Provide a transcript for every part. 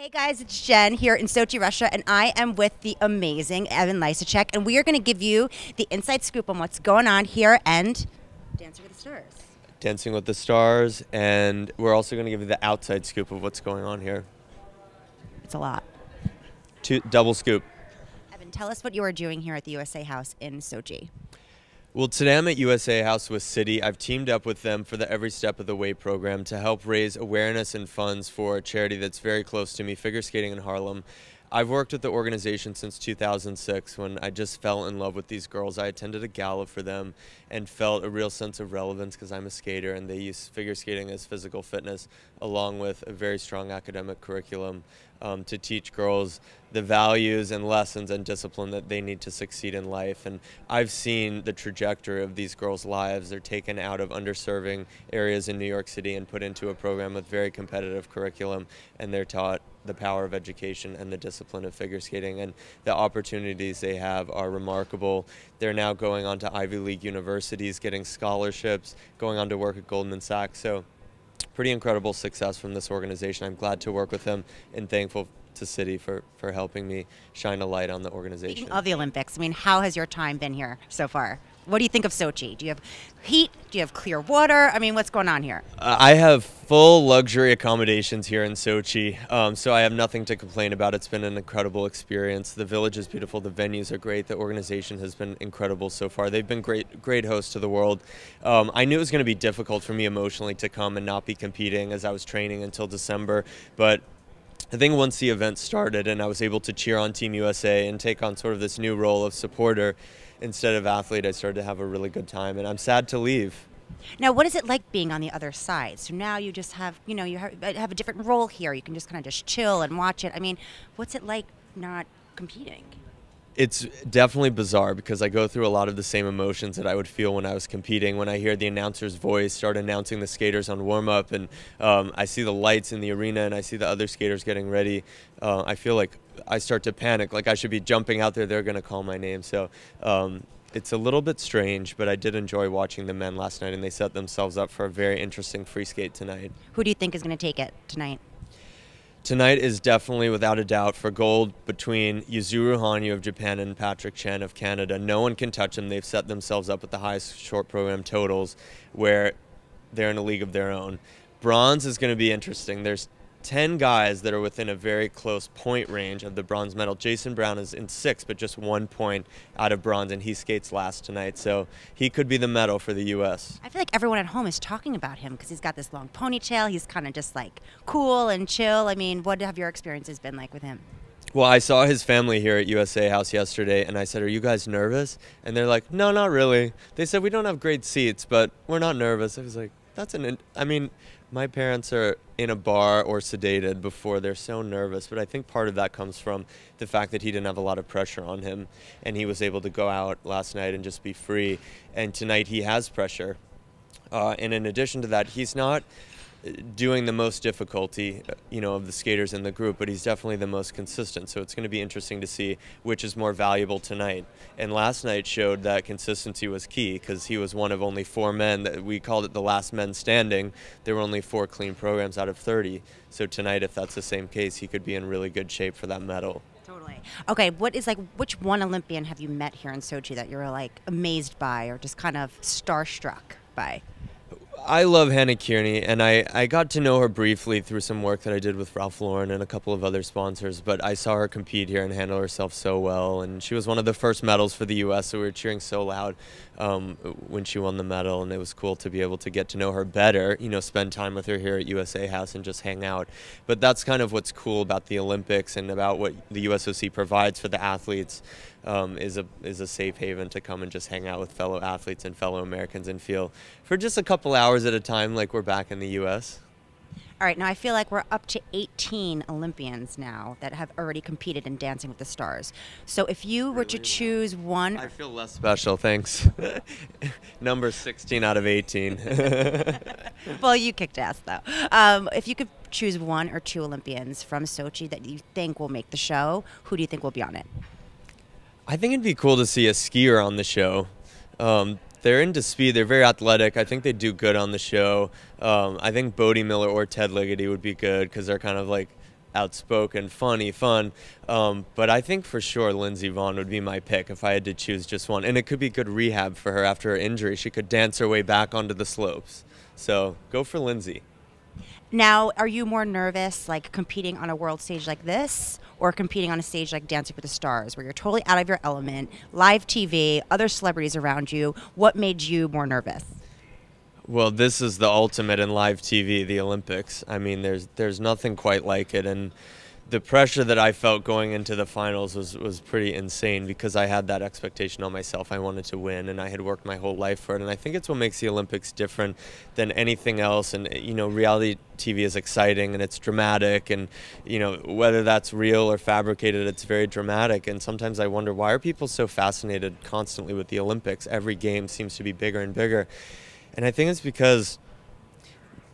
Hey guys, it's Jen here in Sochi, Russia, and I am with the amazing Evan Lysacek, and we are going to give you the inside scoop on what's going on here and Dancing with the Stars. Dancing with the Stars, and we're also going to give you the outside scoop of what's going on here. It's a lot. Double scoop. Evan, tell us what you are doing here at the USA House in Sochi. Well, today I'm at USA House with City. I've teamed up with them for the Every Step of the Way program to help raise awareness and funds for a charity that's very close to me, figure skating in Harlem. I've worked with the organization since 2006 when I just fell in love with these girls. I attended a gala for them and felt a real sense of relevance because I'm a skater and they use figure skating as physical fitness along with a very strong academic curriculum to teach girls the values and lessons and discipline that they need to succeed in life. And I've seen the trajectory of these girls' lives. They're taken out of underserving areas in New York City and put into a program with very competitive curriculum, and they're taught the power of education and the discipline of figure skating, and the opportunities they have are remarkable. They're now going on to Ivy League universities, getting scholarships, going on to work at Goldman Sachs. So pretty incredible success from this organization. I'm glad to work with them and thankful to City for helping me shine a light on the organization. Speaking of the Olympics, I mean, how has your time been here so far? What do you think of Sochi? Do you have heat? Do you have clear water? I mean, what's going on here? I have full luxury accommodations here in Sochi, so I have nothing to complain about. It's been an incredible experience. The village is beautiful. The venues are great. The organization has been incredible so far. They've been great hosts to the world. I knew it was going to be difficult for me emotionally to come and not be competing as I was training until December, but I think once the event started and I was able to cheer on Team USA and take on sort of this new role of supporter instead of athlete, I started to have a really good time, and I'm sad to leave. Now, what is it like being on the other side? So now you just have, you know, you have a different role here. You can just kind of just chill and watch it. I mean, what's it like not competing? It's definitely bizarre because I go through a lot of the same emotions that I would feel when I was competing. When I hear the announcer's voice start announcing the skaters on warm-up, and I see the lights in the arena and I see the other skaters getting ready, I feel like I start to panic, like I should be jumping out there. They're going to call my name. So it's a little bit strange, but I did enjoy watching the men last night, and they set themselves up for a very interesting free skate tonight. Who do you think is going to take it tonight? Tonight is definitely, without a doubt, for gold between Yuzuru Hanyu of Japan and Patrick Chen of Canada. No one can touch them. They've set themselves up with the highest short program totals where they're in a league of their own. Bronze is going to be interesting. There's 10 guys that are within a very close point range of the bronze medal. Jason Brown is in 6th, but just 1 point out of bronze, and he skates last tonight. So he could be the medal for the U.S. I feel like everyone at home is talking about him because he's got this long ponytail. He's kind of just like cool and chill. I mean, what have your experiences been like with him? Well, I saw his family here at USA House yesterday, and I said, "Are you guys nervous?" And they're like, "No, not really." They said, "We don't have great seats, but we're not nervous." I was like, I mean, my parents are in a bar or sedated before they're so nervous, but I think part of that comes from the fact that he didn't have a lot of pressure on him, and he was able to go out last night and just be free. And tonight he has pressure. And in addition to that, he's not doing the most difficulty, of the skaters in the group, but he's definitely the most consistent. So it's going to be interesting to see which is more valuable tonight. And last night showed that consistency was key because he was one of only 4 men. That we called it the last men standing. There were only 4 clean programs out of 30. So tonight, if that's the same case, he could be in really good shape for that medal. Totally. Okay, which one Olympian have you met here in Sochi that you're like amazed by or just kind of starstruck by? I love Hannah Kearney, and I got to know her briefly through some work that I did with Ralph Lauren and a couple of other sponsors, but I saw her compete here and handle herself so well, and she was one of the first medals for the U.S., so we were cheering so loud when she won the medal, and it was cool to be able to get to know her better, spend time with her here at USA House and just hang out. But that's kind of what's cool about the Olympics and about what the USOC provides for the athletes, is a safe haven to come and just hang out with fellow athletes and fellow Americans and feel for just a couple hours at a time like we're back in the U.S. All right, now I feel like we're up to 18 Olympians now that have already competed in Dancing with the Stars. So if you were to choose one... I feel less special, thanks. Number 16 out of 18. Well, you kicked ass, though. If you could choose 1 or 2 Olympians from Sochi that you think will make the show, who do you think will be on it? I think it'd be cool to see a skier on the show. They're into speed. They're very athletic. I think they do good on the show. I think Bodie Miller or Ted Ligety would be good because they're kind of like outspoken, funny, fun. But I think for sure Lindsey Vonn would be my pick if I had to choose just one. And it could be good rehab for her after her injury. She could dance her way back onto the slopes. So go for Lindsey. Now, are you more nervous, like competing on a world stage like this, or competing on a stage like Dancing with the Stars, where you're totally out of your element, live TV, other celebrities around you? What made you more nervous? Well, this is the ultimate in live TV, the Olympics. I mean, there's nothing quite like it, and the pressure that I felt going into the finals was pretty insane because I had that expectation on myself. I wanted to win, and I had worked my whole life for it. And I think it's what makes the Olympics different than anything else. And, you know, reality TV is exciting and it's dramatic. And, you know, whether that's real or fabricated, it's very dramatic. And sometimes I wonder, why are people so fascinated constantly with the Olympics? Every game seems to be bigger and bigger. And I think it's because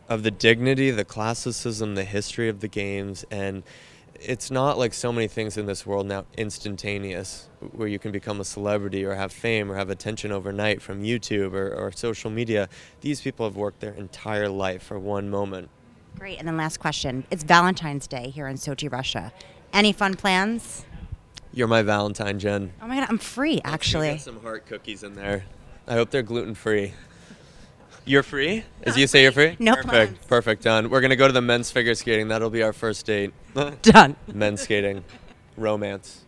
of the dignity, the classicism, the history of the games, and it's not like so many things in this world now instantaneous, where you can become a celebrity or have fame or have attention overnight from YouTube or social media. These people have worked their entire life for one moment. Great. And then last question. It's Valentine's Day here in Sochi, Russia. Any fun plans? You're my Valentine, Jen. Oh my God, I'm free, actually. Get some heart cookies in there. I hope they're gluten-free. You're free? As you say you're free? No Perfect. plans. Perfect. Done. We're going to go to the men's figure skating. That'll be our first date. Done. Men's skating. Romance.